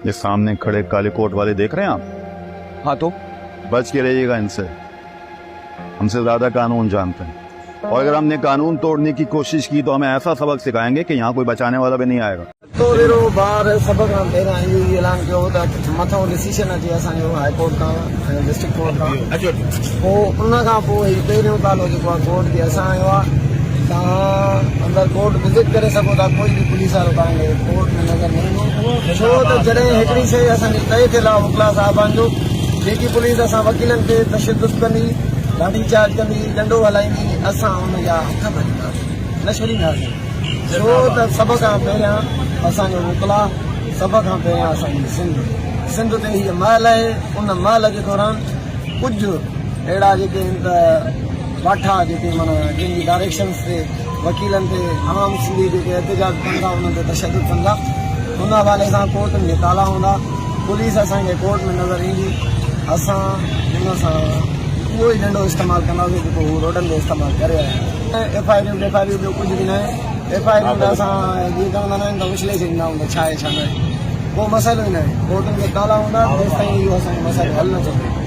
ये सामने खड़े काले कोट वाले देख रहे हैं आप? हाँ तो बच के रहिएगा इनसे। हमसे ज्यादा कानून जानते हैं, और अगर हमने कानून तोड़ने की कोशिश की तो हमें ऐसा सबक सिखाएंगे कि यहाँ कोई बचाने वाला भी नहीं आएगा। तो वेरो बार सबक खां पहिरियां इहो ई ऐलान कयो त मथां डिसीजन अचे असांजो हाई कोर्ट खां ऐं डिस्ट्रिक्ट कोर्ट खां। पोइ उन खां पोइ हीउ पहिरियों तालो जेको आहे कोर्ट के असां आयो आहे। तव्हां अंदरि कोर्ट विज़िट करे सघो था, कोई बि पुलिस वारो तव्हांखे कोर्ट में नज़र न ईंदो। छो त जॾहिं हिकिड़ी शइ असांजी तइ थियल आहे वकिला साहिबान जो, जेकी पुलिस असां वकीलनि खे तशदुद कंदी, लाठी चार्ज कंदी, डंडो हलाईंदी, असां हुनजा हथ भरींदासीं, न छॾींदासीं। छो त सभ खां पहिरियां असांजो वकिला, सभ खां पहिरियां असांजी सिंध ते हीअ महल आहे। उन महल जे दौरान कुझु अहिड़ा जेके आहिनि त वाठा जेके माना जंहिंजी डायरेक्शन्स ते वकीलनि ते आम सिंधी जेके एहतजाज कंदा उन्हनि ते तशदुद कंदा, उन हवाले सां कोर्टनि जे ताला हूंदा, पुलिस असांखे कोर्ट में नज़र ईंदी, असां हुन सां उहो ई डंडो इस्तेमालु कंदासीं जेको हू रोडनि ते इस्तेमालु करे रहिया आहिनि। एफ आई ॿियो कुझु बि न आहे। एफ आई में असां जीअं चवंदा आहिनि त विश्लेषण ॾींदा हूंदा छा आहे छा न आहे, को मसइलो ई न आहे। कोर्टनि जे ताला हूंदा, तेसिताईं इहो असांजो मसइलो हल न थींदो।